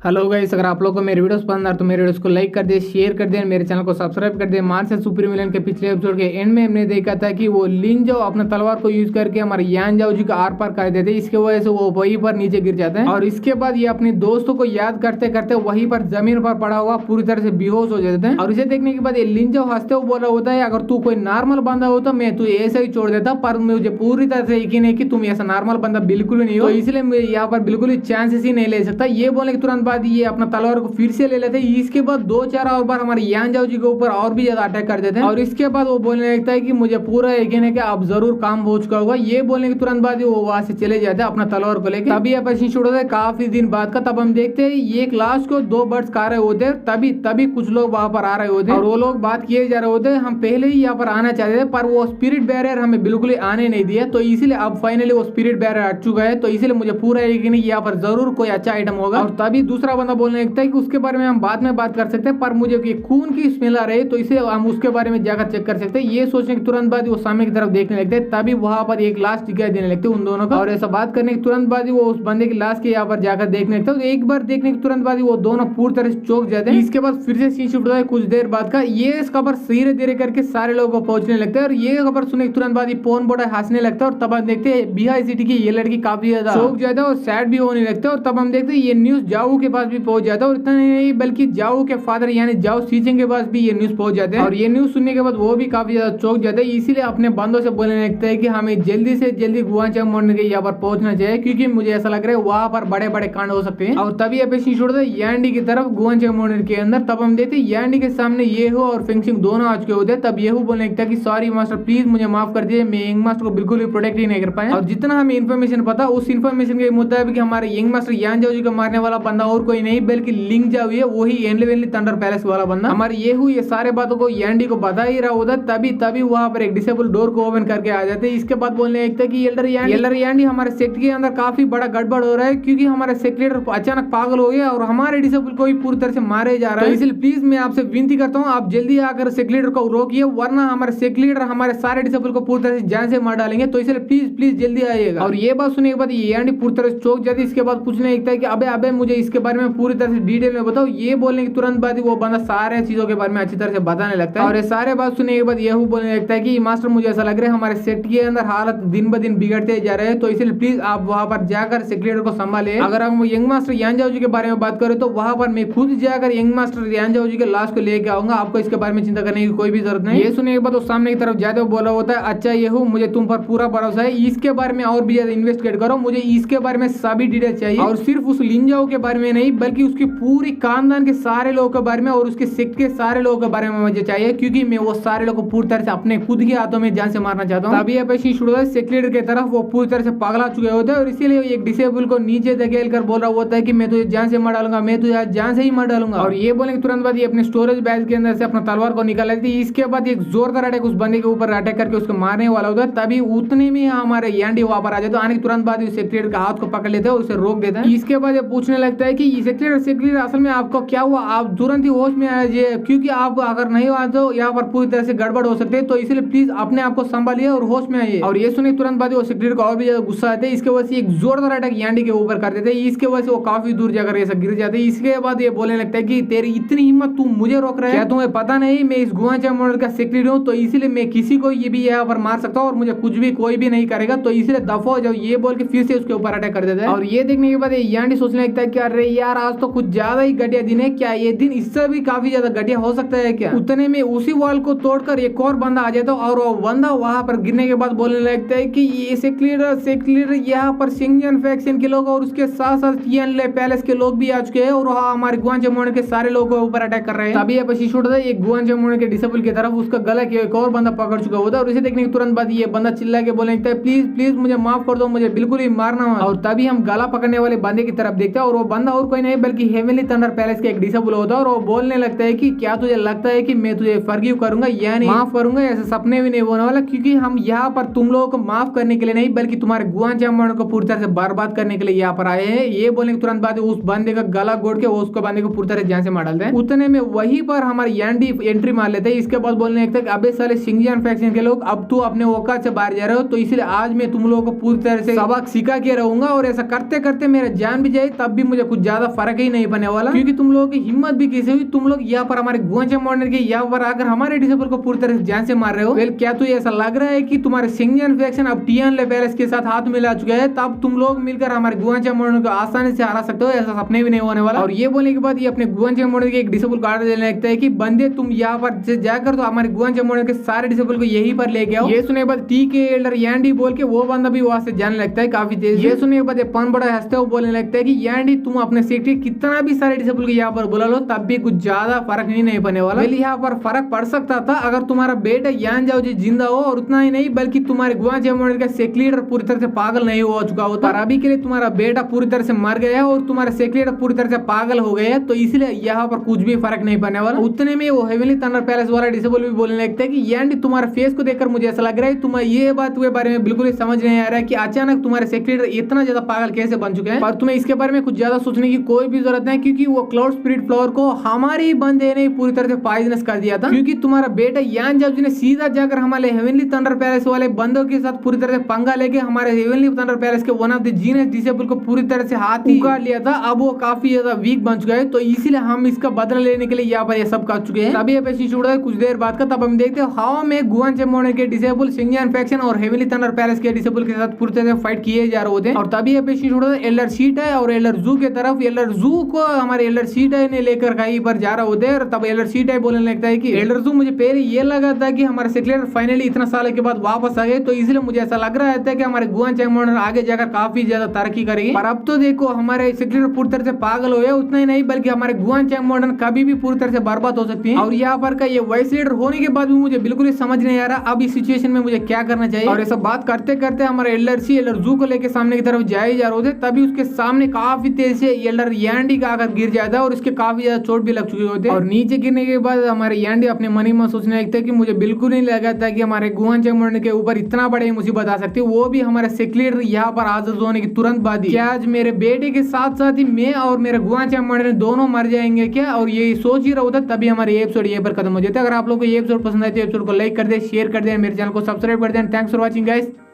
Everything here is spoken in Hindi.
हेलो गाइस, अगर आप लोग को मेरे वीडियोस पसंद आ तो मेरे वीडियोस को लाइक कर दे, शेयर कर दे, मेरे चैनल को सब्सक्राइब कर दे। मार्शल सुप्रीम विलेन के पिछले एपिसोड के एंड में हमने देखा था कि वो लिन जाओ अपना तलवार को यूज करके हमारे यान जाओ जी का आर पार कर देते, इसके वजह से वो वहीं पर नीचे गिर जाते हैं। और इसके बाद ये अपने दोस्तों को याद करते करते वहीं पर जमीन पर पड़ा हुआ पूरी तरह से बेहोश हो जाते हैं। और इसे देखने के बाद ये लिन जाओ हंसते हुए बोल रहा होता है, अगर तू कोई नॉर्मल बंदा हो तो मैं तुझे ऐसे ही छोड़ देता, पर मुझे पूरी तरह से यकीन है कि तुम ऐसा नॉर्मल बंदा बिल्कुल भी नहीं हो, तो इसलिए मैं यहाँ पर बिल्कुल ही चांसेस ही नहीं ले सकता। ये बोलने के तुरंत बाद ये अपना तलवार को फिर से ले लेते हैं। इसके बाद 2-4 और बार हमारे यान जाओ जी के ऊपर और भी ज्यादा अटैक कर देते हैं। और इसके बाद वो बोलने लगता है कि मुझे पूरा यकीन है कि आप जरूर काम हो चुका होगा। ये बोलने के तुरंत बाद वो वहां से चले जाते हैं अपना तलवार को लेकर। तभी अपनी शुरू होता है काफी दिन बाद का। तब हम देखते हैं ये क्लास को 2 बर्ड्स खा रहे होते हैं। तभी कुछ लोग वहां पर आ रहे होते हैं और वो लोग बात किए जा रहे होते हैं, हम पहले ही यहाँ पर आना चाहते थे पर वो स्पिरिट बैरियर हमें बिल्कुल ही आने नहीं दिया, तो इसीलिए अब फाइनली वो स्पिरिट बैरियर हट चुका है, तो इसीलिए मुझे पूरा यकीन है यहाँ पर जरूर कोई अच्छा आइटम होगा। और तभी दूसरा बंदा बोलने लगता है कि उसके बारे में हम बाद में बात कर सकते हैं, पर मुझे ये खून की स्मेल आ रही है तो इसे हम उसके बारे में जाकर चेक कर सकते हैं। ये सोचने के तुरंत बाद वो सामने की तरफ देखने लगते हैं। तभी वहां पर एक लाश दिखाई देने लगते हैं उन दोनों का। और ऐसा बात करने के तुरंत बाद वो उस बंदे की लाश के यहाँ पर जाकर देखने लगते हैं। तो एक बार देखने के तुरंत बाद वो दोनों पूरी तरह से चौंक जाते हैं। इसके बाद फिर से सीन शिफ्ट होता है कुछ देर बाद का। ये इस खबर धीरे धीरे करके सारे लोगों को पहुंचने लगता है और ये खबर सुनने के तुरंत बाद ये पोन बोटा हंसने लगता है। और तब हम देखते हैं बिहार सिटी की ये लड़की काफी ज्यादा चौंक जाता है और सैड भी होने लगता है। और तब हम देखते हैं ये न्यूज जाओ के पास भी पहुंच जाता है। और इतना नहीं बल्कि जाओ के फादर यानी जाओ सीचिंग के पास भी ये न्यूज पहुंच जाते हैं। और ये न्यूज सुनने के बाद वो भी काफी ज्यादा चौंक जाते हैं, इसीलिए अपने बंदों से बोलने लगता है कि हमें जल्दी से जल्दी गुआंगचांग मोड़ के यहाँ पर पहुंचना चाहिए, क्योंकि मुझे ऐसा लग रहा है वहां पर बड़े बड़े कांड हो सकते हैं। और तभी अपेक्षित छोड़ते हैं यांडी की तरफ गुआंगचांग मोड़ के अंदर। तब हम देखते हैं यांडी के सामने येहू और फेंगशिंग दोनों आ चुके होते हैं। तब येहू बोलने लगता है कि सॉरी मास्टर, प्लीज मुझे माफ कर दीजिए, मैं यंग मास्टर को बिल्कुल भी प्रोटेक्ट ही नहीं कर पाए। और जितना हमें इन्फॉर्मेशन पता उस इन्फॉर्मेशन के मुताबिक हमारे यंग मास्टर यान जाओ जी को मारने वाला बंदा और कोई नहीं बल्कि लिंग जाओ है, वही एनली थंडर पैलेस वाला बंदा। हमारे येहू ये सारे बातों को यांडी को बता ही रहा होता। तभी वहां पर एक डिसेबल डोर को ओपन करके आ जाते हैं। इसके बाद बोलने लगता है कि एल्डर यांडी हमारे सेक्ट के अंदर काफी बड़ा गड़बड़ हो रहा है, क्योंकि हमारे सेक्रेटर अचानक पागल हो गया और हमारे डिसेबल को भी पूरी तरह से मारे जा रहा है। इसलिए प्लीज मैं आपसे विनती करता हूँ आप जल्दी आकर सेक्रेटर को रोकिए, वरना हमारे सेक्रेटर हमारे सारे डिसेबल को पूरी तरह से जान से मार डालेंगे, तो इसलिए प्लीज जल्दी आइएगा। और ये बात सुनने के बाद यांडी पूरी तरह से चौंक जाती है। इसके बाद पूछने लगता है कि अबे मुझे इसके बारे में पूरी तरह से डिटेल में बताओ। ये बोलने के तुरंत बाद वो बंदा सारे चीजों के बारे में अच्छी तरह से बताने लगता है। और ये सारे बात सुनने के बाद येहू बोलने लगता है कि मास्टर मुझे ऐसा लग रहा है हमारे सेट के अंदर हालत दिन ब दिन बिगड़ते जा रहे हैं, तो इसलिए प्लीज आप वहां पर जाकर सेक्रेटर को संभाले। अगर हम यंग मास्टर यान जाओ जी के बारे में बात करें तो वहां पर मैं खुद जाकर यंग मास्टर यान जाओ जी के लाश को लेके आऊंगा, आपको इसके बारे में चिंता करने की कोई भी जरूरत नहीं। ये सुनने के बाद वो सामने की तरफ जाते हुए बोला होता है, अच्छा येहू मुझे तुम पर पूरा भरोसा है, इसके बारे में और भी ज्यादा इन्वेस्टिगेट करो, मुझे इसके बारे में सभी डिटेल चाहिए। और सिर्फ उस लिन जाओ के बारे में नहीं बल्कि उसकी पूरी खानदान के सारे लोगों के बारे में और उसके सेक्ट के सारे लोगों के बारे में मुझे चाहिए, क्योंकि मैं वो सारे लोगों को पूरी तरह से अपने खुद के हाथों में जान से मारना चाहता हूँ। तभी अपेक्षित शुरू होता है सेक्रेटर की तरफ वो पूरी तरह से पागला चुके होते हैं और इसीलिए एक डिसेबल को नीचे धकेल कर बोल रहा होता है कि मैं तुझे जान से मार डालूंगा, मैं तुझे जान से ही मार डालूंगा। और ये बोलने के तुरंत बाद ये अपने स्टोरेज बैग के अंदर से अपना तलवार को निकाल लेती है। इसके बाद एक जोरदार अटैक उस बंदे के ऊपर अटैक करके उसको मारने वाला होता है। तभी उतने में हमारे यांडी वहां पर आ जाते हैं। आने के तुरंत बाद सेक्रेटर का हाथ को पकड़ लेते हैं और उसे रोक देते हैं। इसके बाद ये पूछने लगता है कि सेक्रेटर असल में आपको क्या हुआ, आप तुरंत ही होश में आ जाइए, क्योंकि आप अगर नहीं हुआ तो यहाँ पर पूरी तरह से गड़बड़ हो सकते हैं, तो इसलिए प्लीज अपने आप को संभालिए और होश में आइए। और ये सुने तुरंत बाद वो सेक्रेटर को और भी ज्यादा गुस्सा आते हैं। इसके वजह से एक जोरदार अटैक यांडी के ऊपर कर देते हैं। इसके वजह से वो काफी दूर जाकर ऐसा गिर जाते हैं। इसके बाद ये बोलने लगता है कि तेरी इतनी हिम्मत, तू मुझे रोक रहा है, क्या तुम्हें पता नहीं मैं इस गुआंगचांग मॉडल का सेक्रेटरी हूँ, तो इसीलिए मैं किसी को ये भी यहाँ पर मार सकता हूँ और मुझे कुछ भी कोई भी नहीं करेगा, तो इसलिए दफा हो जाओ। ये बोल के फिर से उसके ऊपर अटैक कर देता है। और ये देखने के बाद यांडी सोचने लगता है कि अरे यार आज तो कुछ ज्यादा ही घटिया दिन है, क्या ये दिन इससे भी काफी ज्यादा घटिया हो सकता है क्या। उतने में उसी वॉल को तोड़कर एक और बंदा आ जाता है और वो बंदा वहां पर गिरने के बाद बोलने लगता है कि ये सेक्रेटर यहाँ पर सिंगियन फैक्शन के लोग और उसके साथ साथ यनले पैलेस के लोग भी आ चुके हैं और हमारे गुआंगचांग मोड़ के सारे लोगों के ऊपर अटैक कर रहे हैं। तभी ये होता है एक गुआंगचांग मोड़ के डिसेबल की तरफ उसका गला के एक और बंदा पकड़ चुका होता है। और इसे देखने के तुरंत बाद ये बंदा चिल्ला के बोलने लगता है प्लीज मुझे माफ कर दो, मुझे बिल्कुल ही मारना हो। और तभी हम गला पकड़ने वाले बंदे की तरफ देखते हैं और वो बंदा और कोई नहीं बल्कि हेवनली थंडर पैलेस के एक डिसेबल होता है। और वो बोलने लगता है कि क्या तुझे लगता है कि मैं तुझे फॉरगिव करूंगा यानी माफ करूंगा, ऐसे सपने भी नहीं होने वाला, क्योंकि हम यहाँ पर तुम लोगों को माफ करने के लिए नहीं बल्कि तुम्हारे गुआंगचांग मोड़ को पूरी तरह से बर्बाद करने के लिए यहाँ पर आए हैं। ये बोलने के तुरंत बाद उस बंदे का गला घोट के उसको बंदे को पूरी तरह जान से मार डालते हैं। उतने में वहीं पर हमारे यांडी एंट्री मार लेते हैं। इसके बाद बोलने लगता है कि अबे साले सिंगियन फैक्शन के लोग, अब तू अपने औकात से बाहर जा रहे हो, तो इसलिए आज मैं तुम लोगों को पूरी तरह से सबक सिखा के रहूंगा और ऐसा करते करते मेरा जान भी जाए तब भी मुझे कुछ ज्यादा फर्क ही नहीं पड़ने वाला, क्योंकि तुम लोगों की हिम्मत भी कैसे हुई, तुम लोग यहाँ पर हमारे गुआन चैंग मॉडर्न के यहाँ पर आकर हमारे डिसेबल को पूरी तरह से जान से मार रहे हो। वेल क्या तो ऐसा लग रहा है कि तुम्हारे सिंगियन फैक्शन अब टियानले पैलेस के साथ हाथ मिला चुका है, तब तुम लोग मिलकर हमारे गुआन चैंग मॉडर्न को आसानी से हरा सकते हो, ऐसा सपने भी नहीं होने वाला। और ये बोलने के बाद ये अपने गुआन चैंग मॉडर्न के एक डिसेबल को आर्डर देने लगता है कि बंदे तुम यहाँ पर जाकर तो हमारे गुआन चैंग मॉडर्न के सारे डिसेबल को यहीं पर लेके आओ। ये सुनने के बाद टी के एल्डर यांडी बोल के वो बंदा भी वहां से जाने लगता है काफी तेज। ये सुनने के बाद पन बड़ा हंसते हुए बोलने लगता है कि यांडी तुम अपने सेक्रेटरी कितना भी सारे डिसेबल को यहाँ पर बुला लो तब भी कुछ ज्यादा फर्क नहीं पड़ने वाला। यहाँ पर फर्क पड़ सकता था अगर तुम्हारा बेटा यान जाओ जी जिंदा हो, और उतना ही नहीं बल्कि तुम्हारे गुआन चैंग मॉडर्न का सेक्रेटरी लीडर पूरी तरह से पागल नहीं हो चुका होता। और अभी के लिए तुम्हारा बेटा पूरी तरह से मर गया और तुम्हारा सेक्रेटरी लीडर पूरी तरह से पागल हो गया, तो इसलिए यहाँ पर कुछ भी फर्क नहीं पड़ने वाला। उतने में वो हेवनली थंडर पैलेस वाला डिसेबल भी बोलने लगता है कि यांडी तुम्हारे फेस को देखकर मुझे ऐसा लग रहा है तुम्हें ये बात के बारे में बिल्कुल समझ नहीं आ रहा है कि अचानक तुम्हारे सेक्रेटरी इतना ज्यादा पागल कैसे बन चुके हैं। पर तुम्हें इसके बारे में कुछ ज्यादा सोचने की कोई भी जरूरत नहीं, क्योंकि वो क्लाउड स्पिरिट फ्लावर को हमारे बंदे ने पूरी तरह से पॉइजनस कर दिया था। क्योंकि तुम्हारा बेटा यान जाओ जी ने सीधा जाकर हमारे हेवनली थंडर पैलेस वाले बंदों के साथ पूरी तरह से पंगा लेके हमारे हेवनली थंडर पैलेस के one of the genius disable को पूरी तरह से हाथ उगाड़ लिया था। अब वो काफी ज्यादा वीक बन चुका है, तो इसीलिए हम इसका बदला लेने के लिए यहाँ पर ये सब कर चुके हैं। तभी एपिसोड शुरू है कुछ देर बाद का, तब हम देखते हैं हाउ में गुआन चैंग मॉडर्न के डिसेबल सिंगियन फैक्शन और हेवनली थंडर पैलेस के डिसेबल के साथ पूरी तरह से फाइट किए जा रहे होते हैं। और तभी एपिसोड शुरू है एल्डर सीटा और एल्डर जू के तरफ। एल्डर जू को हमारे एल्डर सीटा ने लेकर कहीं पर जा रहे होते हैं, और तब एल्डर सीटा बोलने लगता है कि एल्डर जू मुझे पहले ये लगा था कि हमारे सेक्रेटरी फाइनली इतना साल के बाद वापस आ गए, तो इसलिए मुझे ऐसा लग रहा है कि हमारे गुआन चैंग मॉडर्न आगे जाकर काफी ज्यादा तरक्की करेगी। पर अब तो देखो हमारे सेक्रेटरी पूरी तरह से पागल हो गए, उतना ही नहीं बल्कि हमारे गुआन चैंग मॉडर्न कभी भी पूरी तरह से बर्बाद हो सकती है। और यहाँ पर का ये वाइस लीडर होने के बाद भी मुझे बिल्कुल समझ नहीं आ रहा अब इस सिचुएशन में मुझे क्या करना चाहिए। और ये सब बात करते करते हमारे एल्डर जू को लेकर सामने की तरफ जाए जा रहे थे, तभी उसके सामने काफी तेज से एल्डर यांडी का आकर गिर जाता है और उसके काफी ज्यादा चोट भी लग चुके होते हैं। और नीचे गिरने के बाद हमारे यांडी अपने मन ही में सोचने लगता है कि मुझे बिल्कुल नहीं लगा था कि हमारे गुआन चैंग मॉडर्न के ऊपर इतना बड़ी मुसीबत आ सकती है, वो भी हमारे सेक्रेटरी यहाँ पर आजाद होने की तुरंत बाद ही। क्या आज मेरे बेटे के साथ साथ ही मैं और मेरे गुआन चैंग मॉडर्न दोनों मर जाएंगे क्या? और ये सोच ही रहा होता तभी हमारे एपिसोड ये पर खत्म हो जाता है। अगर आप लोगों को ये एपिसोड पसंद आए तो एपिसोड को लाइक कर दे, शेयर कर दे, मेरे चैनल को सब्सक्राइब कर दे। Thanks for watching guys.